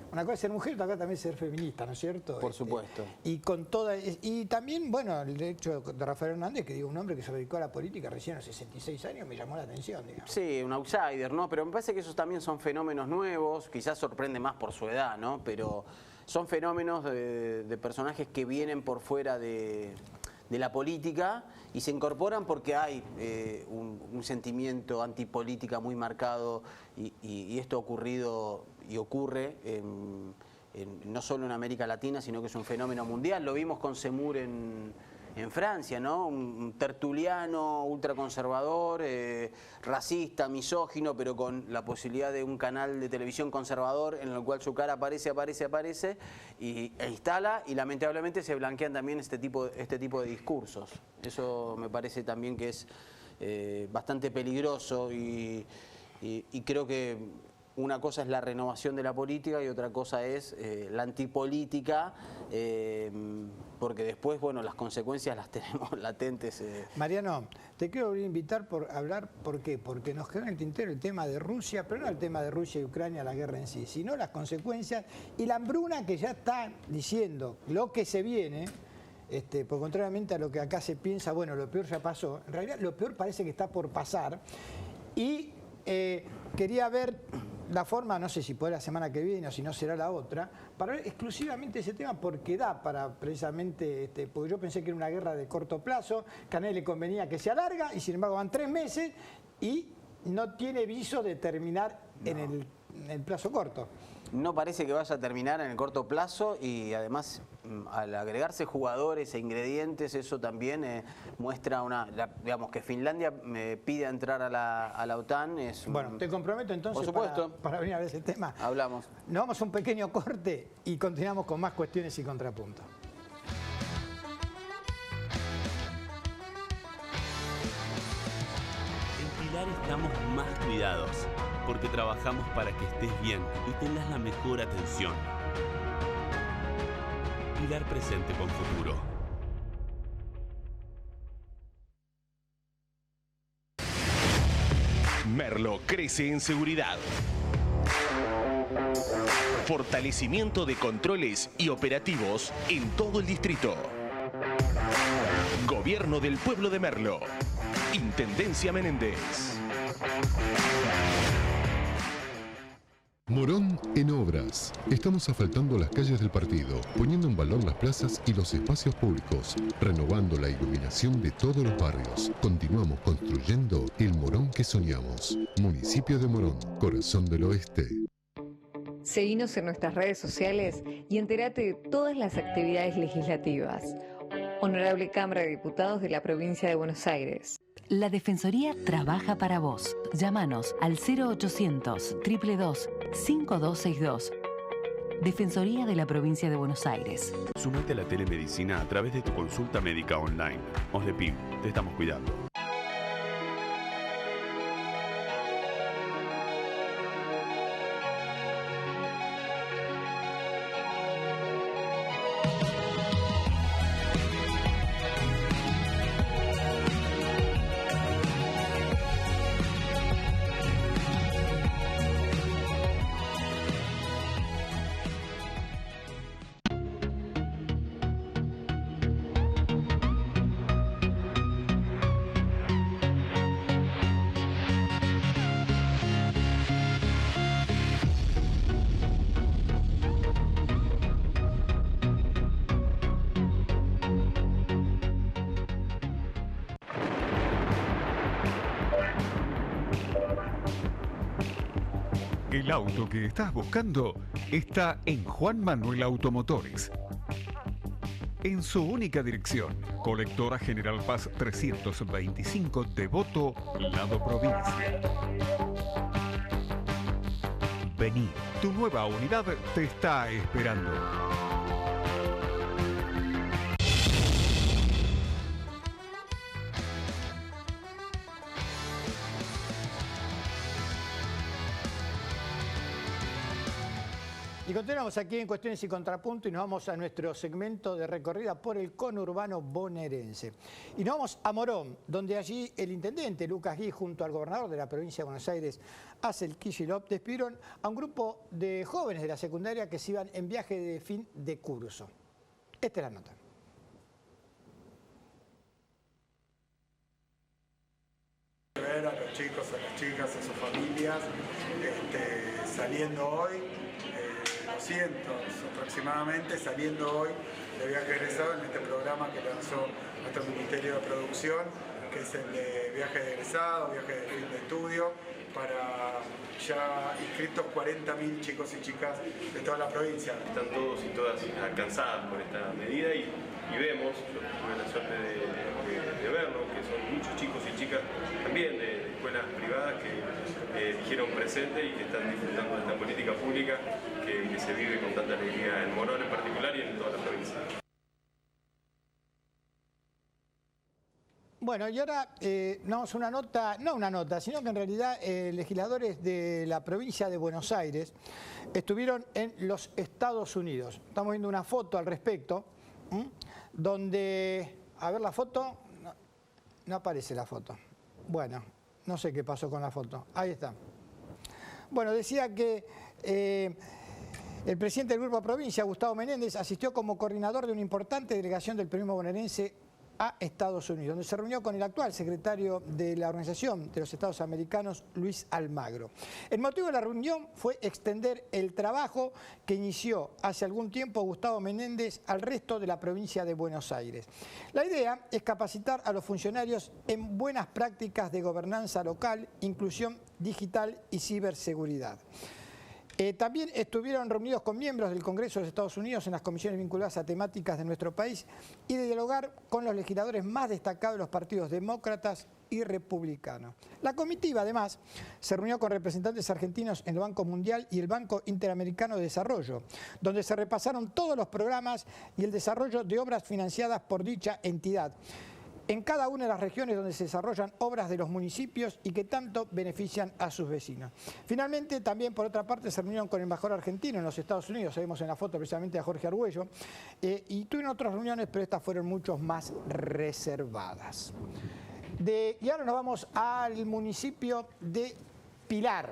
una cosa es ser mujer, otra cosa también es ser feminista, ¿no es cierto? Por supuesto. Y también, bueno, el hecho de Rafael Hernández, que digo, un hombre que se dedicó a la política recién a los 66 años, me llamó la atención, digamos. Sí, un outsider, ¿no? Pero me parece que esos también son fenómenos nuevos, quizás sorprende más por su edad, ¿no? Pero son fenómenos de personajes que vienen por fuera de la política y se incorporan porque hay un sentimiento antipolítica muy marcado y esto ha ocurrido y ocurre en no solo en América Latina, sino que es un fenómeno mundial. Lo vimos con Zemmour en Francia, ¿no? Un tertuliano, ultraconservador, racista, misógino, pero con la posibilidad de un canal de televisión conservador en el cual su cara aparece e instala, y lamentablemente se blanquean también este tipo de discursos. Eso me parece también que es bastante peligroso y creo que una cosa es la renovación de la política y otra cosa es la antipolítica, porque después, bueno, las consecuencias las tenemos latentes. Mariano, te quiero invitar por hablar, ¿por qué? Porque nos quedó en el tintero el tema de Rusia, pero no el tema de Rusia y Ucrania, la guerra en sí, sino las consecuencias y la hambruna que ya está diciendo lo que se viene. Por contrariamente a lo que acá se piensa, bueno, lo peor ya pasó. En realidad lo peor parece que está por pasar. Y quería ver la forma, no sé si puede la semana que viene o si no será la otra, para ver exclusivamente ese tema, porque da para precisamente, porque yo pensé que era una guerra de corto plazo, que a nadie le convenía que se alarga, y sin embargo van 3 meses y no tiene viso de terminar en el plazo corto. No parece que vaya a terminar en el corto plazo, y además al agregarse jugadores e ingredientes, eso también muestra digamos que Finlandia me pide entrar a la OTAN. Bueno, te comprometo entonces, por supuesto, para venir a ver ese tema. Hablamos. Nos vamos a un pequeño corte y continuamos con más cuestiones y contrapuntos. En Pilar estamos más cuidados, porque trabajamos para que estés bien y tengas la mejor atención. Pilar Presente con Futuro. Merlo crece en seguridad. Fortalecimiento de controles y operativos en todo el distrito. Gobierno del Pueblo de Merlo. Intendencia Menéndez. Morón en obras. Estamos asfaltando las calles del partido, poniendo en valor las plazas y los espacios públicos, renovando la iluminación de todos los barrios. Continuamos construyendo el Morón que soñamos. Municipio de Morón, corazón del oeste. Seguinos en nuestras redes sociales y entérate de todas las actividades legislativas. Honorable Cámara de Diputados de la Provincia de Buenos Aires. La Defensoría trabaja para vos. Llámanos al 0800 222 5262. Defensoría de la Provincia de Buenos Aires. Sumate a la telemedicina a través de tu consulta médica online. OSDEPIM, te estamos cuidando. El auto que estás buscando está en Juan Manuel Automotores. En su única dirección, Colectora General Paz 325, Devoto, lado provincia. Vení, tu nueva unidad te está esperando. Y continuamos aquí en Cuestiones y Contrapunto y nos vamos a nuestro segmento de recorrida por el conurbano bonaerense. Y nos vamos a Morón, donde allí el intendente Lucas Gui junto al gobernador de la provincia de Buenos Aires, Axel Kicillof, despidieron a un grupo de jóvenes de la secundaria que se iban en viaje de fin de curso. Esta es la nota. Ver a los chicos, a las chicas, a sus familias, saliendo hoy, 200 aproximadamente, saliendo hoy de viaje egresado en este programa que lanzó nuestro Ministerio de Producción, que es el de viaje de egresado, viaje de fin de estudio, para ya inscritos 40.000 chicos y chicas de toda la provincia. Están todos y todas alcanzadas por esta medida y vemos, yo tuve la suerte de verlo, que son muchos chicos y chicas también de escuelas privadas que dijeron presente y que están disfrutando de esta política pública que se vive con tanta alegría en Morón en particular y en toda la provincia. Bueno, y ahora una nota, sino que en realidad legisladores de la provincia de Buenos Aires estuvieron en los Estados Unidos. Estamos viendo una foto al respecto, donde, a ver la foto, no aparece la foto. Bueno, no sé qué pasó con la foto. Ahí está. Bueno, decía que el presidente del Grupo Provincia, Gustavo Menéndez, asistió como coordinador de una importante delegación del periodismo bonaerense a Estados Unidos, donde se reunió con el actual secretario de la Organización de los Estados Americanos, Luis Almagro. El motivo de la reunión fue extender el trabajo que inició hace algún tiempo Gustavo Menéndez al resto de la provincia de Buenos Aires. La idea es capacitar a los funcionarios en buenas prácticas de gobernanza local, inclusión digital y ciberseguridad. También estuvieron reunidos con miembros del Congreso de los Estados Unidos en las comisiones vinculadas a temáticas de nuestro país y de dialogar con los legisladores más destacados de los partidos demócratas y republicanos. La comitiva, además, se reunió con representantes argentinos en el Banco Mundial y el Banco Interamericano de Desarrollo, donde se repasaron todos los programas y el desarrollo de obras financiadas por dicha entidad en cada una de las regiones donde se desarrollan obras de los municipios y que tanto benefician a sus vecinos. Finalmente, también por otra parte, se reunieron con el embajador argentino en los Estados Unidos, vemos en la foto precisamente a Jorge Argüello, y tuvieron otras reuniones, pero estas fueron mucho más reservadas. Y ahora nos vamos al municipio de Pilar,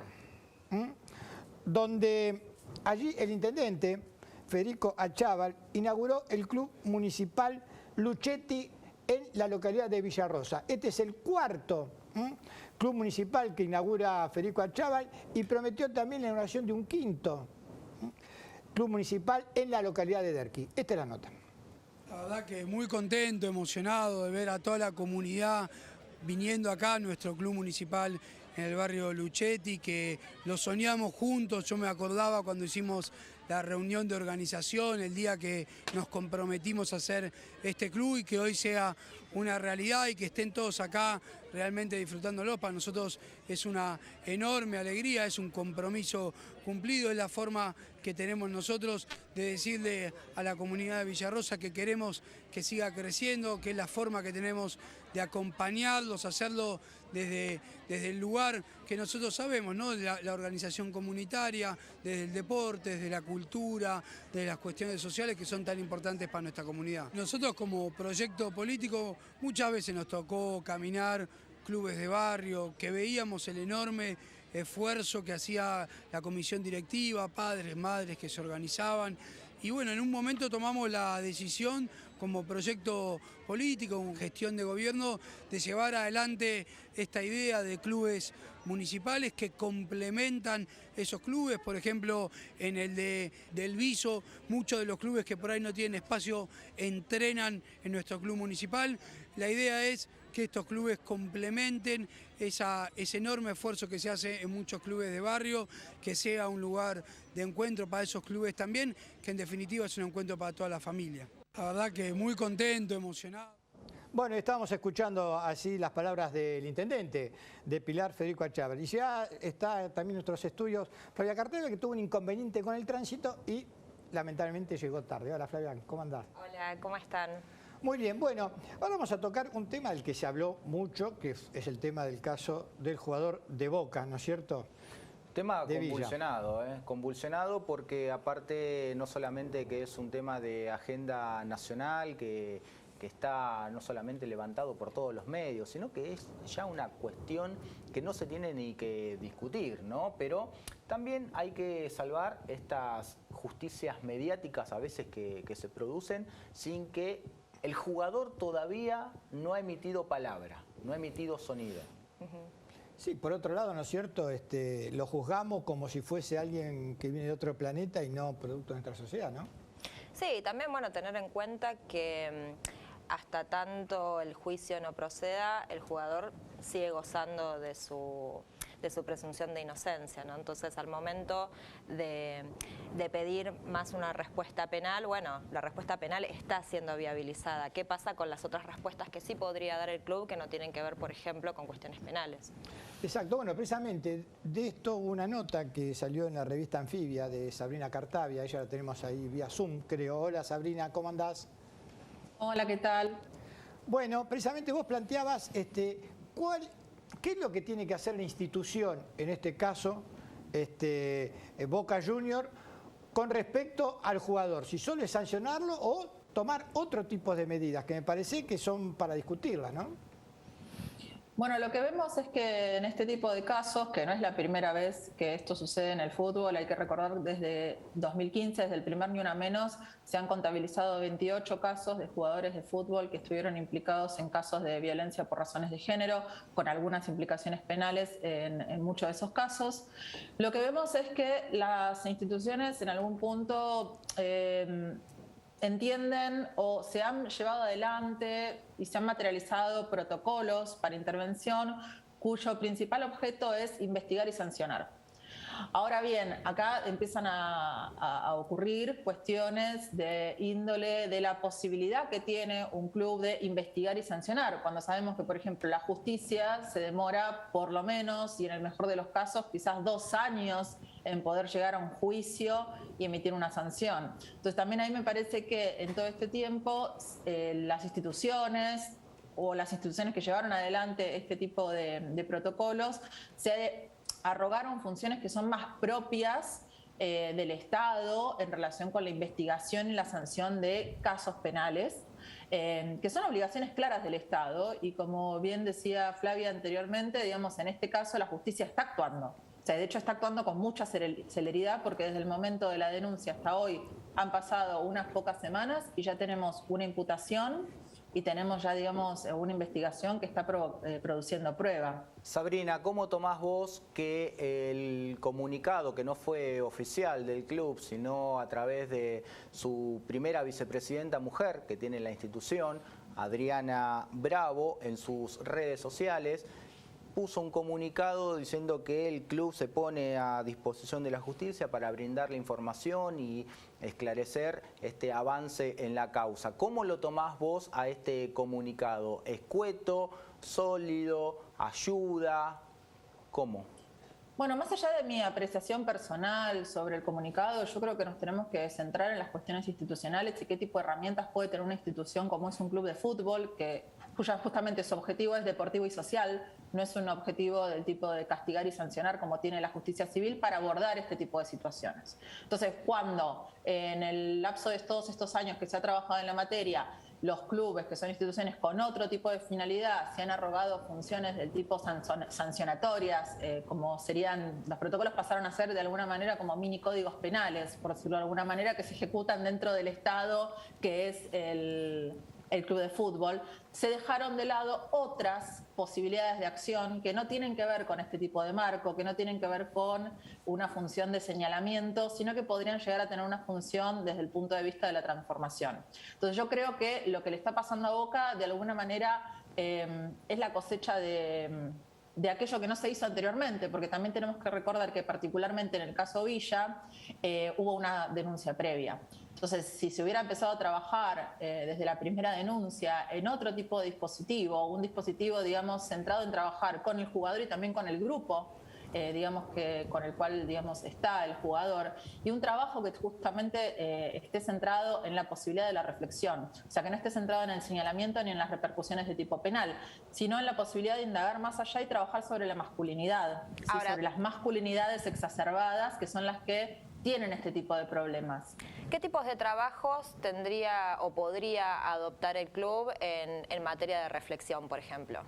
donde allí el intendente, Federico Achával, inauguró el Club Municipal Luchetti en la localidad de Villarrosa. Este es el cuarto club municipal que inaugura Federico Achával y prometió también la inauguración de un quinto club municipal en la localidad de Derqui. Esta es la nota. La verdad que muy contento, emocionado de ver a toda la comunidad viniendo acá a nuestro club municipal en el barrio Luchetti, que lo soñamos juntos. Yo me acordaba cuando hicimos la reunión de organización, el día que nos comprometimos a hacer este club y que hoy sea una realidad y que estén todos acá realmente disfrutándolo. Para nosotros es una enorme alegría, es un compromiso cumplido, es la forma que tenemos nosotros de decirle a la comunidad de Villarrosa que queremos que siga creciendo, que es la forma que tenemos de acompañarlos, hacerlo desde el lugar que nosotros sabemos, ¿no? La organización comunitaria, desde el deporte, desde la cultura, de las cuestiones sociales que son tan importantes para nuestra comunidad. Nosotros como proyecto político muchas veces nos tocó caminar clubes de barrio, que veíamos el enorme esfuerzo que hacía la comisión directiva, padres, madres que se organizaban. Y bueno, en un momento tomamos la decisión como proyecto político, con gestión de gobierno, de llevar adelante esta idea de clubes municipales que complementan esos clubes. Por ejemplo, en el del Viso, muchos de los clubes que por ahí no tienen espacio entrenan en nuestro club municipal. La idea es que estos clubes complementen ese enorme esfuerzo que se hace en muchos clubes de barrio, que sea un lugar de encuentro para esos clubes también, que en definitiva es un encuentro para toda la familia. La verdad que muy contento, emocionado. Bueno, estábamos escuchando así las palabras del intendente de Pilar, Federico Achával. Y ya está también en nuestros estudios Flavia Carteva, que tuvo un inconveniente con el tránsito y lamentablemente llegó tarde. Hola Flavia, ¿cómo andás? Hola, ¿cómo están? Muy bien, bueno, ahora vamos a tocar un tema del que se habló mucho, que es el tema del caso del jugador de Boca, ¿no es cierto? Tema convulsionado, convulsionado porque aparte no solamente que es un tema de agenda nacional que está no solamente levantado por todos los medios, sino que es ya una cuestión que no se tiene ni que discutir, ¿no? Pero también hay que salvar estas justicias mediáticas a veces que se producen sin que el jugador todavía no ha emitido palabra, no ha emitido sonido. Sí, por otro lado, ¿no es cierto? Lo juzgamos como si fuese alguien que viene de otro planeta y no producto de nuestra sociedad, ¿no? Sí, también, bueno, tener en cuenta que hasta tanto el juicio no proceda, el jugador sigue gozando de su presunción de inocencia, ¿no? Entonces, al momento de pedir más una respuesta penal, bueno, la respuesta penal está siendo viabilizada. ¿Qué pasa con las otras respuestas que sí podría dar el club que no tienen que ver, por ejemplo, con cuestiones penales? Exacto, bueno, precisamente de esto hubo una nota que salió en la revista Anfibia de Sabrina Cartavia, ella la tenemos ahí vía Zoom, creo. Hola Sabrina, ¿cómo andás? Hola, ¿qué tal? Bueno, precisamente vos planteabas ¿qué es lo que tiene que hacer la institución, en este caso Boca Juniors, con respecto al jugador? Si solo es sancionarlo o tomar otro tipo de medidas, que me parece que son para discutirlas, ¿no? Bueno, lo que vemos es que en este tipo de casos, que no es la primera vez que esto sucede en el fútbol, hay que recordar desde 2015, desde el primer Ni Una Menos, se han contabilizado 28 casos de jugadores de fútbol que estuvieron implicados en casos de violencia por razones de género, con algunas implicaciones penales en muchos de esos casos. Lo que vemos es que las instituciones en algún punto entienden o se han llevado adelante y se han materializado protocolos para intervención cuyo principal objeto es investigar y sancionar. Ahora bien, acá empiezan a ocurrir cuestiones de índole de la posibilidad que tiene un club de investigar y sancionar, cuando sabemos que, por ejemplo, la justicia se demora por lo menos, y en el mejor de los casos, quizás 2 años en poder llegar a un juicio y emitir una sanción. Entonces también ahí me parece que en todo este tiempo las instituciones o las instituciones que llevaron adelante este tipo de protocolos se arrogaron funciones que son más propias del Estado en relación con la investigación y la sanción de casos penales, que son obligaciones claras del Estado, y como bien decía Flavia anteriormente, digamos, en este caso la justicia está actuando. O sea, de hecho está actuando con mucha celeridad, porque desde el momento de la denuncia hasta hoy han pasado unas pocas semanas y ya tenemos una imputación y tenemos ya, digamos, una investigación que está produciendo prueba. Sabrina, ¿cómo tomás vos que el comunicado, que no fue oficial del club, sino a través de su primera vicepresidenta mujer que tiene la institución, Adriana Bravo, en sus redes sociales, puso un comunicado diciendo que el club se pone a disposición de la justicia para brindarle información y esclarecer este avance en la causa? ¿Cómo lo tomás vos a este comunicado? ¿Escueto, sólido, ayuda? ¿Cómo? Bueno, más allá de mi apreciación personal sobre el comunicado, yo creo que nos tenemos que centrar en las cuestiones institucionales y qué tipo de herramientas puede tener una institución como es un club de fútbol, cuya justamente su objetivo es deportivo y social, no es un objetivo del tipo de castigar y sancionar como tiene la justicia civil para abordar este tipo de situaciones. Entonces, cuando en el lapso de todos estos años que se ha trabajado en la materia, los clubes, que son instituciones con otro tipo de finalidad, se han arrogado funciones del tipo sancionatorias, como serían, los protocolos pasaron a ser de alguna manera como mini códigos penales, por decirlo de alguna manera, que se ejecutan dentro del Estado, que es el club de fútbol, se dejaron de lado otras posibilidades de acción que no tienen que ver con este tipo de marco, que no tienen que ver con una función de señalamiento, sino que podrían llegar a tener una función desde el punto de vista de la transformación. Entonces yo creo que lo que le está pasando a Boca, de alguna manera, es la cosecha de aquello que no se hizo anteriormente, porque también tenemos que recordar que particularmente en el caso Villa hubo una denuncia previa. Entonces, si se hubiera empezado a trabajar desde la primera denuncia en otro tipo de dispositivo, un dispositivo, digamos, centrado en trabajar con el jugador y también con el grupo, digamos, que con el cual, digamos, está el jugador, y un trabajo que justamente esté centrado en la posibilidad de la reflexión, o sea, que no esté centrado en el señalamiento ni en las repercusiones de tipo penal, sino en la posibilidad de indagar más allá y trabajar sobre la masculinidad, ¿sí? Sobre las masculinidades exacerbadas, que son las que tienen este tipo de problemas. ¿Qué tipos de trabajos tendría o podría adoptar el club en materia de reflexión, por ejemplo?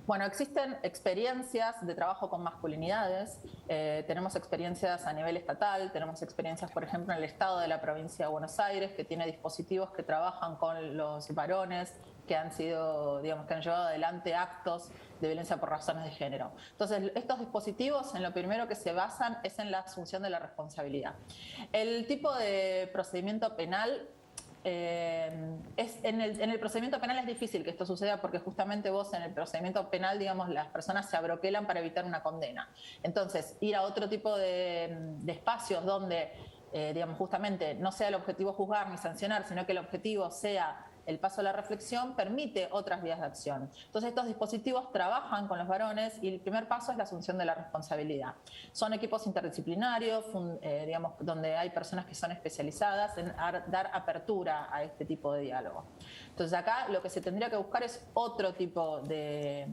Bueno, existen experiencias de trabajo con masculinidades, tenemos experiencias a nivel estatal, tenemos experiencias, por ejemplo, en el Estado de la provincia de Buenos Aires, que tiene dispositivos que trabajan con los varones que han sido, digamos, que han llevado adelante actos de violencia por razones de género. Entonces, estos dispositivos en lo primero que se basan es en la asunción de la responsabilidad. El tipo de procedimiento penal en el procedimiento penal es difícil que esto suceda porque justamente vos en el procedimiento penal, digamos, las personas se abroquelan para evitar una condena. Entonces, ir a otro tipo de espacios donde, digamos, justamente no sea el objetivo juzgar ni sancionar, sino que el objetivo sea el paso a la reflexión, permite otras vías de acción. Entonces, estos dispositivos trabajan con los varones y el primer paso es la asunción de la responsabilidad. Son equipos interdisciplinarios, digamos, donde hay personas que son especializadas en dar apertura a este tipo de diálogo. Entonces, acá lo que se tendría que buscar es otro tipo de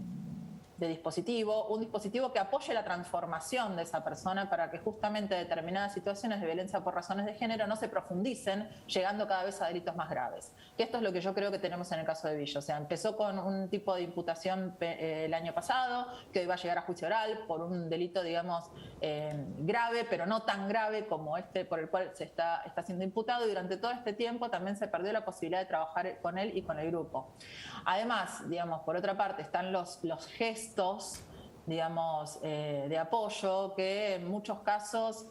dispositivo, un dispositivo que apoye la transformación de esa persona para que justamente determinadas situaciones de violencia por razones de género no se profundicen, llegando cada vez a delitos más graves. Que esto es lo que yo creo que tenemos en el caso de Villa. O sea, empezó con un tipo de imputación el año pasado, que hoy va a llegar a juicio oral por un delito, digamos, grave, pero no tan grave como este por el cual se está siendo imputado, y durante todo este tiempo también se perdió la posibilidad de trabajar con él y con el grupo. Además, digamos, por otra parte, están los gestos, digamos, de apoyo, que en muchos casos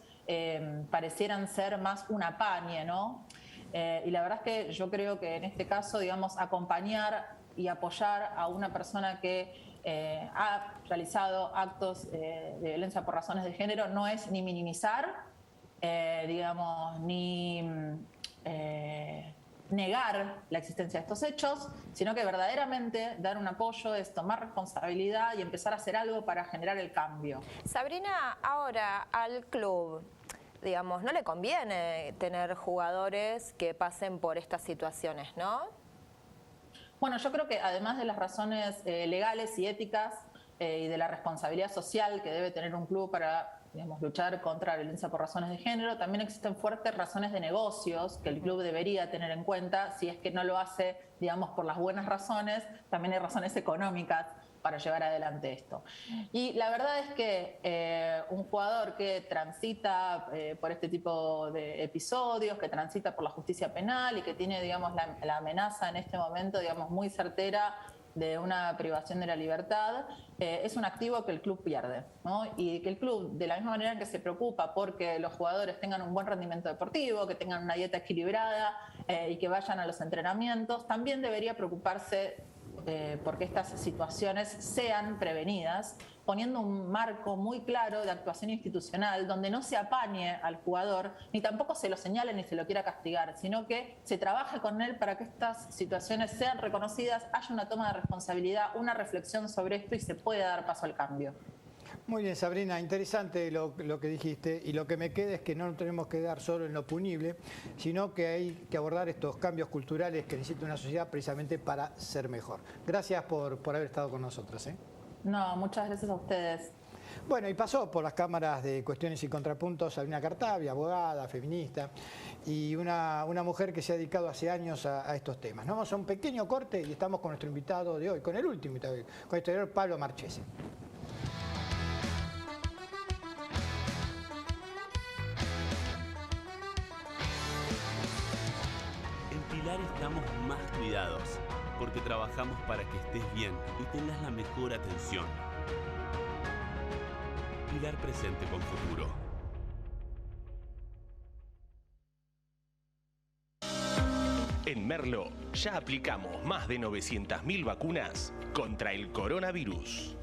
parecieran ser más un apañe, ¿no? Y la verdad es que yo creo que en este caso, digamos, acompañar y apoyar a una persona que ha realizado actos de violencia por razones de género no es ni minimizar, digamos, ni negar la existencia de estos hechos, sino que verdaderamente dar un apoyo es tomar responsabilidad y empezar a hacer algo para generar el cambio. Sabrina, ahora al club, digamos, no le conviene tener jugadores que pasen por estas situaciones, ¿no? Bueno, yo creo que además de las razones legales y éticas y de la responsabilidad social que debe tener un club para, digamos, luchar contra la violencia por razones de género, también existen fuertes razones de negocios que el club debería tener en cuenta. Si es que no lo hace, digamos, por las buenas razones, también hay razones económicas para llevar adelante esto. Y la verdad es que un jugador que transita por este tipo de episodios, que transita por la justicia penal y que tiene, digamos, la amenaza en este momento, digamos, muy certera de una privación de la libertad, es un activo que el club pierde, ¿no? Y que el club, de la misma manera en que se preocupa porque los jugadores tengan un buen rendimiento deportivo, que tengan una dieta equilibrada y que vayan a los entrenamientos, también debería preocuparse porque estas situaciones sean prevenidas, poniendo un marco muy claro de actuación institucional donde no se apañe al jugador, ni tampoco se lo señale ni se lo quiera castigar, sino que se trabaje con él para que estas situaciones sean reconocidas, haya una toma de responsabilidad, una reflexión sobre esto y se pueda dar paso al cambio. Muy bien, Sabrina, interesante lo que dijiste, y lo que me queda es que no nos tenemos que quedar solo en lo punible, sino que hay que abordar estos cambios culturales que necesita una sociedad precisamente para ser mejor. Gracias por haber estado con nosotros. No, muchas gracias a ustedes. Bueno, y pasó por las cámaras de Cuestiones y Contrapuntos Sabrina Cartavia, abogada, feminista, y una mujer que se ha dedicado hace años a estos temas. Vamos a un pequeño corte y estamos con nuestro invitado de hoy, con el último invitado, con el historiador Pablo Marchesi. Estamos más cuidados, porque trabajamos para que estés bien y tengas la mejor atención. Pilar Presente con Futuro. En Merlo ya aplicamos más de 900.000 vacunas contra el coronavirus.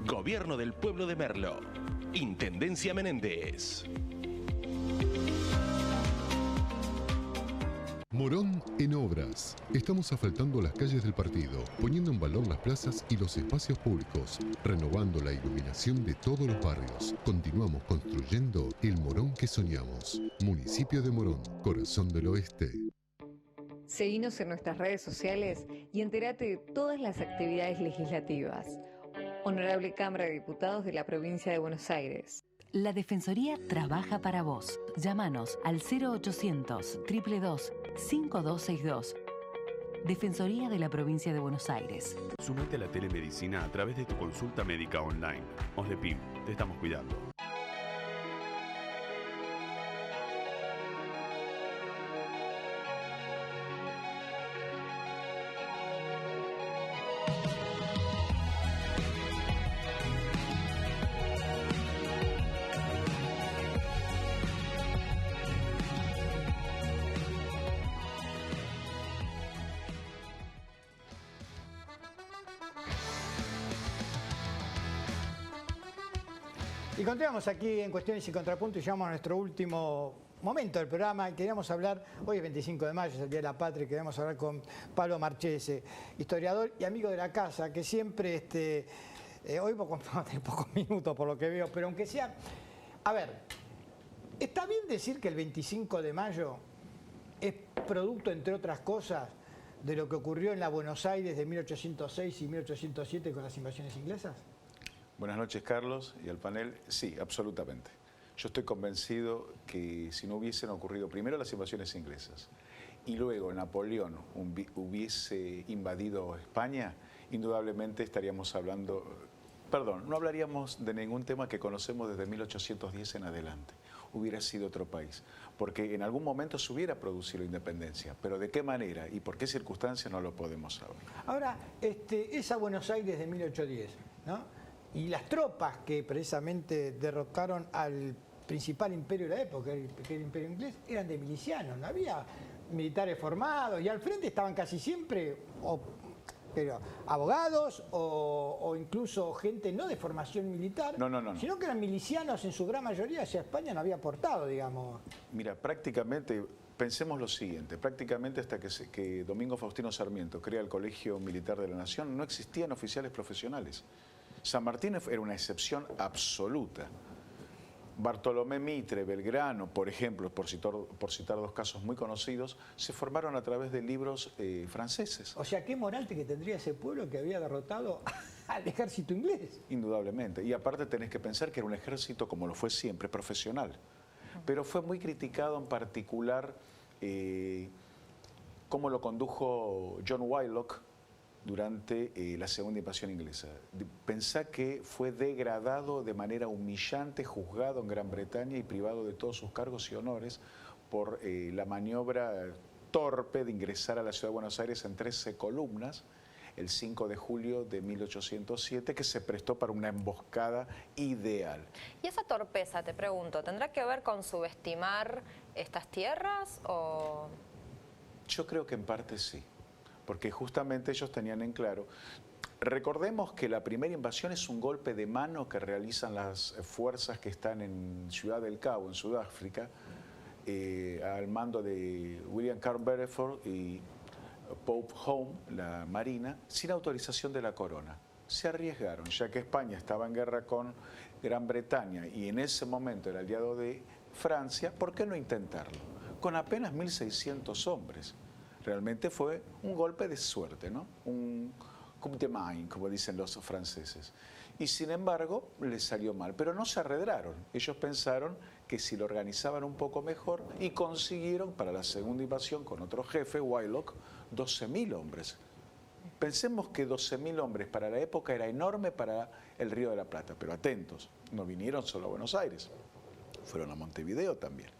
Gobierno del Pueblo de Merlo. Intendencia Menéndez. Morón en obras. Estamos asfaltando las calles del partido, poniendo en valor las plazas y los espacios públicos, renovando la iluminación de todos los barrios. Continuamos construyendo el Morón que soñamos. Municipio de Morón, corazón del oeste. Seguinos en nuestras redes sociales y entérate de todas las actividades legislativas. Honorable Cámara de Diputados de la Provincia de Buenos Aires. La Defensoría trabaja para vos. Llámanos al 0800 222 5262. Defensoría de la Provincia de Buenos Aires. Sumate a la telemedicina a través de tu consulta médica online. OSDEPIM, te estamos cuidando. Y continuamos aquí en Cuestiones y Contrapuntos y llegamos a nuestro último momento del programa. Y queríamos hablar, hoy es 25 de mayo, es el Día de la Patria, y queríamos hablar con Pablo Marchese, historiador y amigo de la casa, que siempre, hoy vamos a tener pocos minutos por lo que veo, pero aunque sea, a ver, ¿está bien decir que el 25 de mayo es producto, entre otras cosas, de lo que ocurrió en la Buenos Aires de 1806 y 1807 con las invasiones inglesas? Buenas noches, Carlos, y al panel. Sí, absolutamente. Yo estoy convencido que si no hubiesen ocurrido primero las invasiones inglesas y luego Napoleón hubiese invadido España, indudablemente estaríamos hablando, no hablaríamos de ningún tema que conocemos desde 1810 en adelante. Hubiera sido otro país, porque en algún momento se hubiera producido independencia, pero de qué manera y por qué circunstancias no lo podemos saber. Ahora, esa Buenos Aires de 1810, ¿no? Y las tropas que precisamente derrocaron al principal imperio de la época, que era el imperio inglés, eran de milicianos, no había militares formados, y al frente estaban casi siempre pero abogados o incluso gente no de formación militar, no. Sino que eran milicianos en su gran mayoría, hacia España no había aportado, digamos. Mira, prácticamente, pensemos lo siguiente, prácticamente hasta que Domingo Faustino Sarmiento crea el Colegio Militar de la Nación, no existían oficiales profesionales. San Martín era una excepción absoluta. Bartolomé Mitre, Belgrano, por ejemplo, por citar dos casos muy conocidos, se formaron a través de libros franceses. O sea, ¿qué moral que tendría ese pueblo que había derrotado al ejército inglés? Indudablemente. Y aparte tenés que pensar que era un ejército, como lo fue siempre, profesional. Pero fue muy criticado en particular cómo lo condujo John Wylock durante la segunda invasión inglesa. Pensá que fue degradado de manera humillante, juzgado en Gran Bretaña y privado de todos sus cargos y honores por la maniobra torpe de ingresar a la ciudad de Buenos Aires en 13 columnas el 5 de julio de 1807, que se prestó para una emboscada ideal. Y esa torpeza, te pregunto, ¿tendrá que ver con subestimar estas tierras o...? Yo creo que en parte sí, porque justamente ellos tenían en claro. Recordemos que la primera invasión es un golpe de mano que realizan las fuerzas que están en Ciudad del Cabo, en Sudáfrica, al mando de William Carl Beresford y Pope Home, la Marina, sin autorización de la corona. Se arriesgaron, ya que España estaba en guerra con Gran Bretaña y en ese momento era aliado de Francia, ¿por qué no intentarlo? Con apenas 1.600 hombres. Realmente fue un golpe de suerte, ¿no? Un coup de main, como dicen los franceses. Y sin embargo, les salió mal. Pero no se arredraron. Ellos pensaron que si lo organizaban un poco mejor y consiguieron para la segunda invasión con otro jefe, Wylock, 12.000 hombres. Pensemos que 12.000 hombres para la época era enorme para el Río de la Plata. Pero atentos, no vinieron solo a Buenos Aires, fueron a Montevideo también.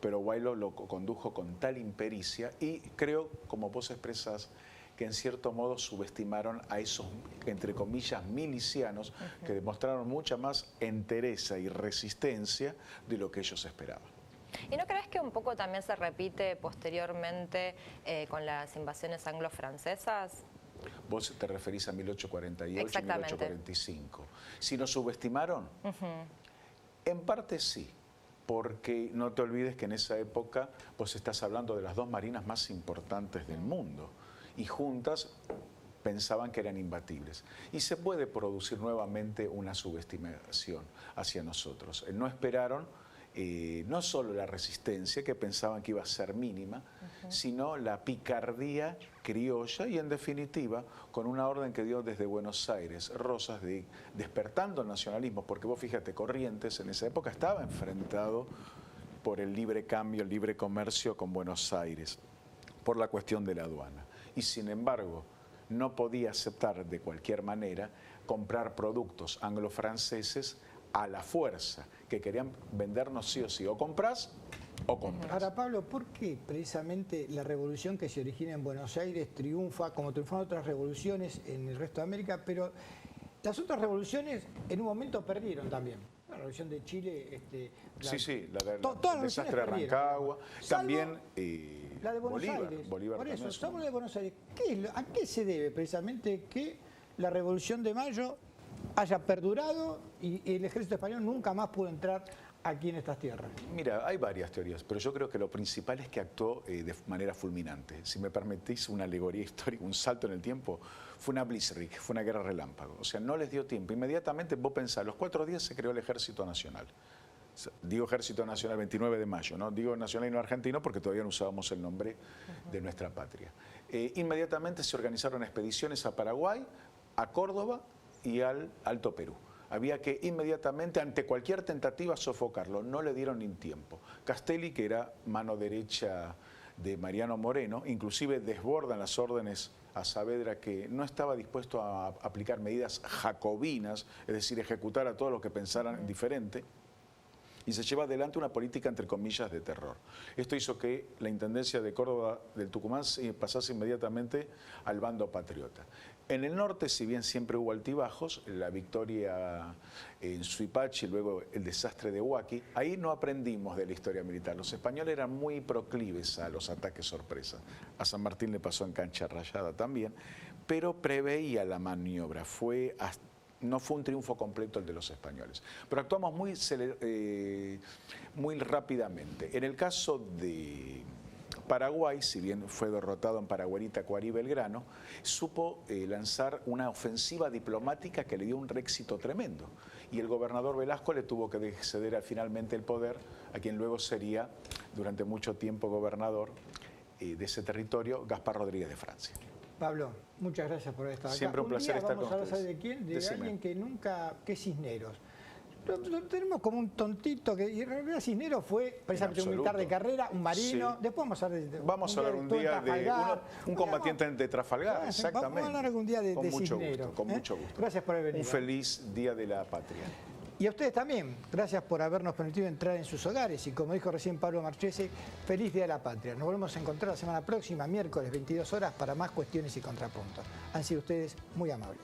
Pero Wylock lo condujo con tal impericia y creo, como vos expresás, que en cierto modo subestimaron a esos, entre comillas, milicianos que demostraron mucha más entereza y resistencia de lo que ellos esperaban. ¿Y no crees que un poco también se repite posteriormente con las invasiones anglo-francesas? Vos te referís a 1848 y 1845. ¿Si nos subestimaron? En parte sí. Porque no te olvides que en esa época vos estás hablando de las dos marinas más importantes del mundo y juntas pensaban que eran imbatibles. Y se puede producir nuevamente una subestimación hacia nosotros. No esperaron no solo la resistencia, que pensaban que iba a ser mínima, sino la picardía criolla y, en definitiva, con una orden que dio desde Buenos Aires, Rosas, despertando el nacionalismo, porque vos fíjate, Corrientes en esa época estaba enfrentado por el libre cambio, el libre comercio con Buenos Aires, por la cuestión de la aduana. Y, sin embargo, no podía aceptar de cualquier manera comprar productos anglo-franceses a la fuerza, que querían vendernos sí o sí, o comprás o compras. Ahora, Pablo, ¿por qué precisamente la revolución que se origina en Buenos Aires triunfa, como triunfan otras revoluciones en el resto de América, pero las otras revoluciones en un momento perdieron también? La revolución de Chile... el desastre de Rancagua, también la de Buenos Aires. Bolívar por eso, también estamos de Buenos Aires. ¿A qué se debe precisamente que la Revolución de Mayo haya perdurado y el ejército español nunca más pudo entrar aquí en estas tierras? Mira, hay varias teorías, pero yo creo que lo principal es que actuó de manera fulminante. Si me permitís una alegoría histórica, un salto en el tiempo, fue una Blitzkrieg, fue una guerra relámpago. O sea, no les dio tiempo. Inmediatamente, vos pensás, los 4 días se creó el Ejército Nacional. Digo Ejército Nacional 29 de mayo, ¿no? Digo nacional y no argentino porque todavía no usábamos el nombre de nuestra patria. Inmediatamente se organizaron expediciones a Paraguay, a Córdoba y al Alto Perú. Había que inmediatamente, ante cualquier tentativa, sofocarlo. No le dieron ni tiempo. Castelli, que era mano derecha de Mariano Moreno, inclusive desbordan las órdenes a Saavedra, que no estaba dispuesto a aplicar medidas jacobinas, es decir, ejecutar a todos los que pensaran diferente, y se lleva adelante una política, entre comillas, de terror. Esto hizo que la Intendencia de Córdoba del Tucumán pasase inmediatamente al bando patriota. En el norte, si bien siempre hubo altibajos, la victoria en Suipachi, luego el desastre de Huaki, ahí no aprendimos de la historia militar. Los españoles eran muy proclives a los ataques sorpresa. A San Martín le pasó en Cancha Rayada también, pero preveía la maniobra. No fue un triunfo completo el de los españoles, pero actuamos muy rápidamente. En el caso de Paraguay, si bien fue derrotado en Paraguarita, Coarí y Belgrano, supo lanzar una ofensiva diplomática que le dio un éxito tremendo. Y el gobernador Velasco le tuvo que ceder finalmente el poder a quien luego sería durante mucho tiempo gobernador de ese territorio, Gaspar Rodríguez de Francia. Pablo, muchas gracias por estar acá. Siempre un placer estar con ustedes. Vamos a hablar de quién, de alguien que nunca, que es Cisneros. Lo tenemos como un tontito, y en realidad Cisneros fue precisamente un militar de carrera, un marino. Sí. Después vamos a hablar vamos a hablar un día de un combatiente de Trafalgar, exactamente. Vamos a hablar algún día de Cisneros. Con mucho gusto. Gracias por haber venido. Un feliz Día de la Patria. Y a ustedes también, gracias por habernos permitido entrar en sus hogares. Y como dijo recién Pablo Marchese, feliz Día de la Patria. Nos volvemos a encontrar la semana próxima, miércoles, 22 horas, para más cuestiones y contrapuntos. Han sido ustedes muy amables.